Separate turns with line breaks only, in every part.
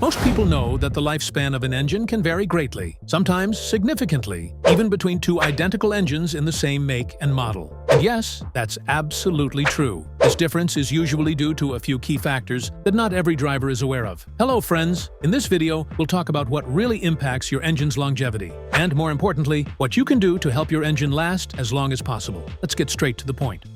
Most people know that the lifespan of an engine can vary greatly, sometimes significantly, even between two identical engines in the same make and model. And yes, that's absolutely true. This difference is usually due to a few key factors that not every driver is aware of. Hello friends! In this video, we'll talk about what really impacts your engine's longevity, and more importantly, what you can do to help your engine last as long as possible. Let's get straight to the point.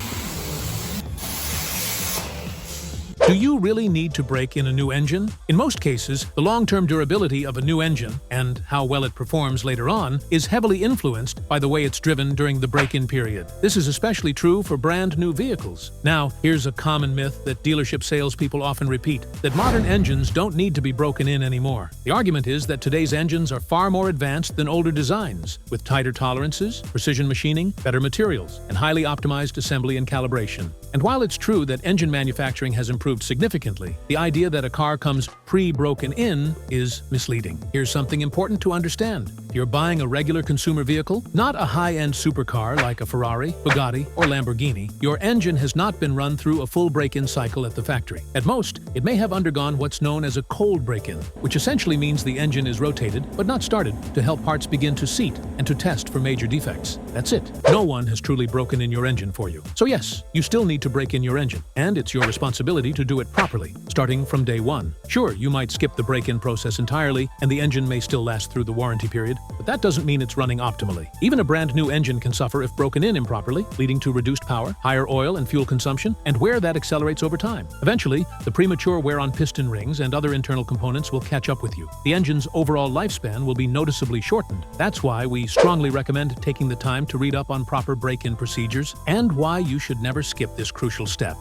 Do you really need to break in a new engine? In most cases, the long-term durability of a new engine, and how well it performs later on, is heavily influenced by the way it's driven during the break-in period. This is especially true for brand new vehicles. Now, here's a common myth that dealership salespeople often repeat, that modern engines don't need to be broken in anymore. The argument is that today's engines are far more advanced than older designs, with tighter tolerances, precision machining, better materials, and highly optimized assembly and calibration. And while it's true that engine manufacturing has improved significantly, the idea that a car comes pre-broken in is misleading. Here's something important to understand. If you're buying a regular consumer vehicle, not a high-end supercar like a Ferrari, Bugatti, or Lamborghini, your engine has not been run through a full break-in cycle at the factory. At most, it may have undergone what's known as a cold break-in, which essentially means the engine is rotated but not started to help parts begin to seat and to test for major defects. That's it. No one has truly broken in your engine for you. So yes, you still need to break in your engine, and it's your responsibility to do it properly, starting from day one. Sure, you might skip the break-in process entirely, and the engine may still last through the warranty period, but that doesn't mean it's running optimally. Even a brand new engine can suffer if broken in improperly, leading to reduced power, higher oil and fuel consumption, and wear that accelerates over time. Eventually, the premature wear on piston rings and other internal components will catch up with you. The engine's overall lifespan will be noticeably shortened. That's why we strongly recommend taking the time to read up on proper break-in procedures and why you should never skip this crucial step.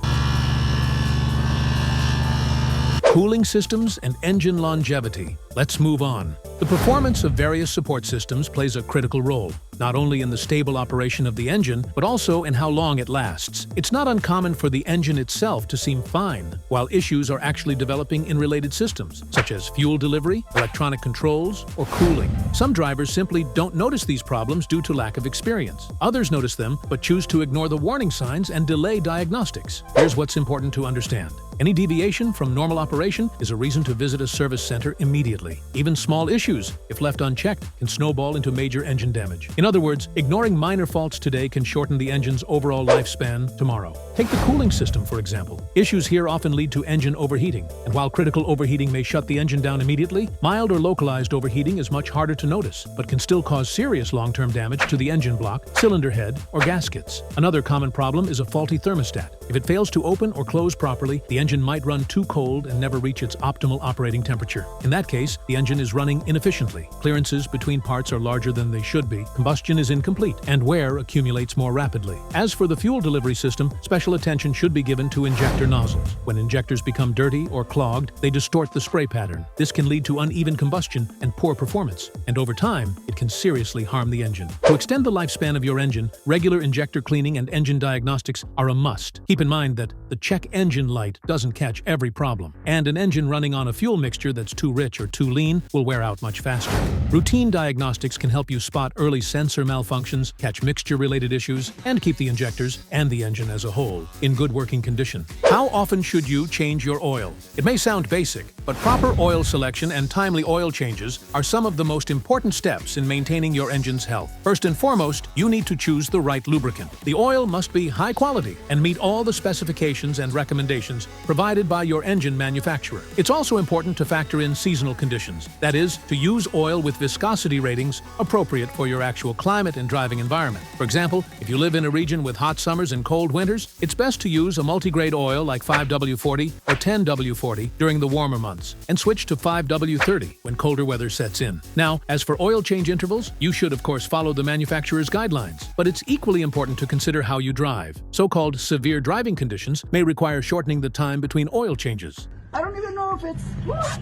Cooling systems and engine longevity. Let's move on. The performance of various support systems plays a critical role, not only in the stable operation of the engine, but also in how long it lasts. It's not uncommon for the engine itself to seem fine, while issues are actually developing in related systems, such as fuel delivery, electronic controls, or cooling. Some drivers simply don't notice these problems due to lack of experience. Others notice them, but choose to ignore the warning signs and delay diagnostics. Here's what's important to understand. Any deviation from normal operation is a reason to visit a service center immediately. Even small issues, if left unchecked, can snowball into major engine damage. In other words, ignoring minor faults today can shorten the engine's overall lifespan tomorrow. Take the cooling system, for example. Issues here often lead to engine overheating, and while critical overheating may shut the engine down immediately, mild or localized overheating is much harder to notice, but can still cause serious long-term damage to the engine block, cylinder head, or gaskets. Another common problem is a faulty thermostat. If it fails to open or close properly, the engine might run too cold and never reach its optimal operating temperature. In that case, the engine is running inefficiently. Clearances between parts are larger than they should be, combustion is incomplete, and wear accumulates more rapidly. As for the fuel delivery system, special attention should be given to injector nozzles. When injectors become dirty or clogged, they distort the spray pattern. This can lead to uneven combustion and poor performance, and over time, it can seriously harm the engine. To extend the lifespan of your engine, regular injector cleaning and engine diagnostics are a must. Keep in mind that the check engine light doesn't catch every problem, and an engine running on a fuel mixture that's too rich or too lean will wear out much faster. Routine diagnostics can help you spot early sensor malfunctions, catch mixture-related issues, and keep the injectors and the engine as a whole in good working condition. How often should you change your oil? It may sound basic, but proper oil selection and timely oil changes are some of the most important steps in maintaining your engine's health. First and foremost, you need to choose the right lubricant. The oil must be high quality and meet all the specifications and recommendations provided by your engine manufacturer. It's also important to factor in seasonal conditions, that is, to use oil with viscosity ratings appropriate for your actual climate and driving environment. For example, if you live in a region with hot summers and cold winters, it's best to use a multi-grade oil like 5W40 or 10W40 during the warmer months, and switch to 5W30 when colder weather sets in. Now, as for oil change intervals, you should of course follow the manufacturer's guidelines, but it's equally important to consider how you drive. So-called severe driving conditions may require shortening the time between oil changes.
I don't even know if it's not.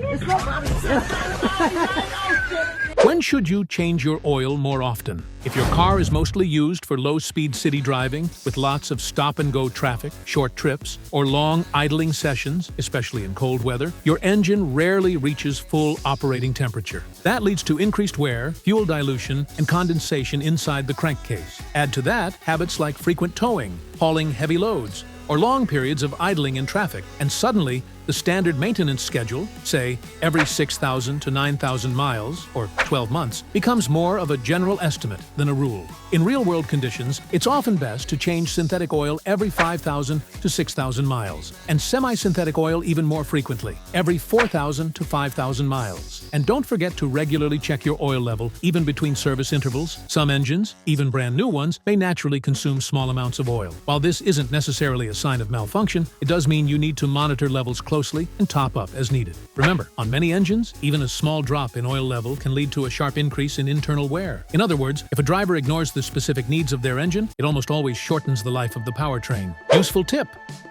When should you change your oil more often? If your car is mostly used for low-speed city driving with lots of stop-and-go traffic, short trips, or long idling sessions, especially in cold weather, your engine rarely reaches full operating temperature. That leads to increased wear, fuel dilution, and condensation inside the crankcase. Add to that habits like frequent towing, hauling heavy loads, or long periods of idling in traffic, and suddenly The standard maintenance schedule, say every 6,000 to 9,000 miles, or 12 months, becomes more of a general estimate than a rule. In real-world conditions, it's often best to change synthetic oil every 5,000 to 6,000 miles, and semi-synthetic oil even more frequently, every 4,000 to 5,000 miles. And don't forget to regularly check your oil level, even between service intervals. Some engines, even brand new ones, may naturally consume small amounts of oil. While this isn't necessarily a sign of malfunction, it does mean you need to monitor levels closely and top up as needed. Remember, on many engines, even a small drop in oil level can lead to a sharp increase in internal wear. In other words, if a driver ignores the specific needs of their engine, it almost always shortens the life of the powertrain. Useful tip: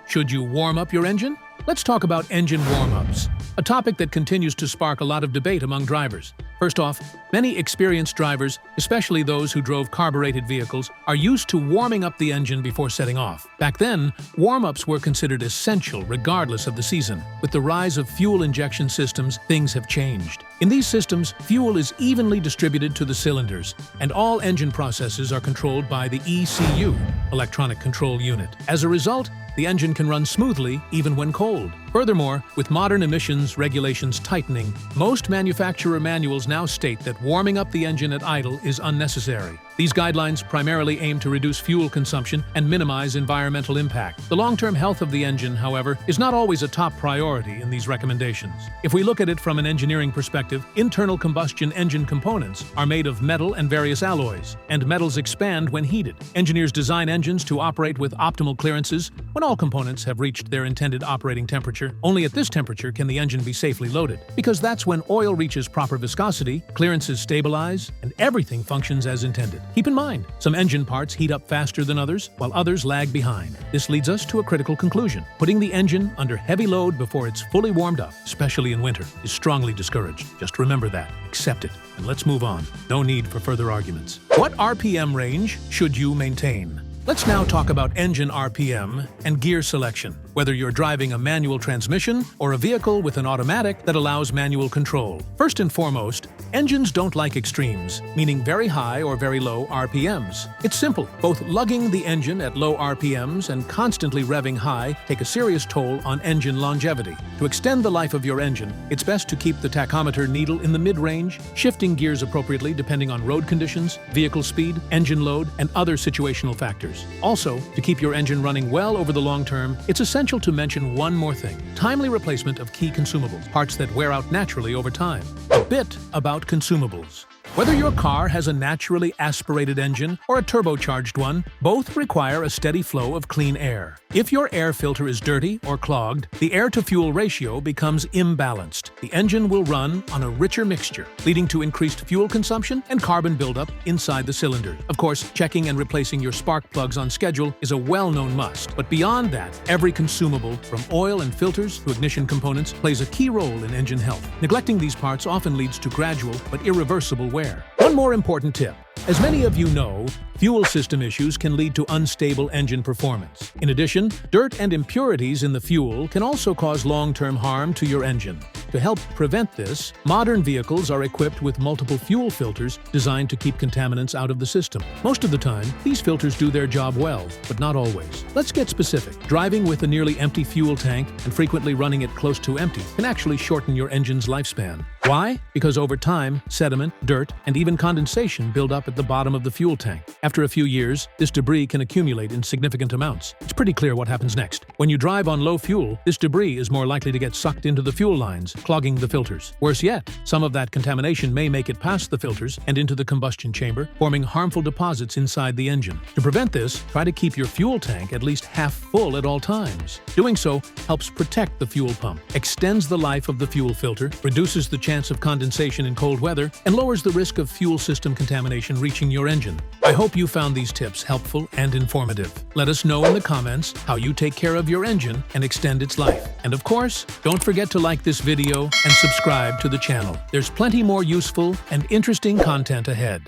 should you warm up your engine? Let's talk about engine warm-ups, a topic that continues to spark a lot of debate among drivers. First off, many experienced drivers, especially those who drove carbureted vehicles, are used to warming up the engine before setting off. Back then, warm-ups were considered essential regardless of the season. With the rise of fuel injection systems, things have changed. In these systems, fuel is evenly distributed to the cylinders, and all engine processes are controlled by the ECU, Electronic Control Unit. As a result, the engine can run smoothly even when cold. Furthermore, with modern emissions regulations tightening, most manufacturer manuals now state that warming up the engine at idle is unnecessary. These guidelines primarily aim to reduce fuel consumption and minimize environmental impact. The long-term health of the engine, however, is not always a top priority in these recommendations. If we look at it from an engineering perspective, internal combustion engine components are made of metal and various alloys, and metals expand when heated. Engineers design engines to operate with optimal clearances when all components have reached their intended operating temperature. Only at this temperature can the engine be safely loaded, because that's when oil reaches proper viscosity, clearances stabilize, and everything functions as intended. Keep in mind, some engine parts heat up faster than others, while others lag behind. This leads us to a critical conclusion. Putting the engine under heavy load before it's fully warmed up, especially in winter, is strongly discouraged. Just remember that, accept it, and let's move on. No need for further arguments. What RPM range should you maintain? Let's now talk about engine RPM and gear selection. Whether you're driving a manual transmission or a vehicle with an automatic that allows manual control. First and foremost, engines don't like extremes, meaning very high or very low RPMs. It's simple. Both lugging the engine at low RPMs and constantly revving high take a serious toll on engine longevity. To extend the life of your engine, it's best to keep the tachometer needle in the mid-range, shifting gears appropriately depending on road conditions, vehicle speed, engine load, and other situational factors. Also, to keep your engine running well over the long term, it's essential to mention one more thing: timely replacement of key consumables, parts that wear out naturally over time. A bit about consumables. Whether your car has a naturally aspirated engine or a turbocharged one, both require a steady flow of clean air. If your air filter is dirty or clogged, the air-to-fuel ratio becomes imbalanced. The engine will run on a richer mixture, leading to increased fuel consumption and carbon buildup inside the cylinder. Of course, checking and replacing your spark plugs on schedule is a well-known must. But beyond that, every consumable, from oil and filters to ignition components, plays a key role in engine health. Neglecting these parts often leads to gradual but irreversible wear. One more important tip. As many of you know, fuel system issues can lead to unstable engine performance. In addition, dirt and impurities in the fuel can also cause long-term harm to your engine. To help prevent this, modern vehicles are equipped with multiple fuel filters designed to keep contaminants out of the system. Most of the time, these filters do their job well, but not always. Let's get specific. Driving with a nearly empty fuel tank and frequently running it close to empty can actually shorten your engine's lifespan. Why? Because over time, sediment, dirt, and even condensation build up at the bottom of the fuel tank. After a few years, this debris can accumulate in significant amounts. It's pretty clear what happens next. When you drive on low fuel, this debris is more likely to get sucked into the fuel lines, clogging the filters. Worse yet, some of that contamination may make it past the filters and into the combustion chamber, forming harmful deposits inside the engine. To prevent this, try to keep your fuel tank at least half full at all times. Doing so helps protect the fuel pump, extends the life of the fuel filter, reduces the chance of condensation in cold weather, and lowers the risk of fuel system contamination reaching your engine. I hope you found these tips helpful and informative. Let us know in the comments how you take care of your engine and extend its life. And of course, don't forget to like this video and subscribe to the channel. There's plenty more useful and interesting content ahead.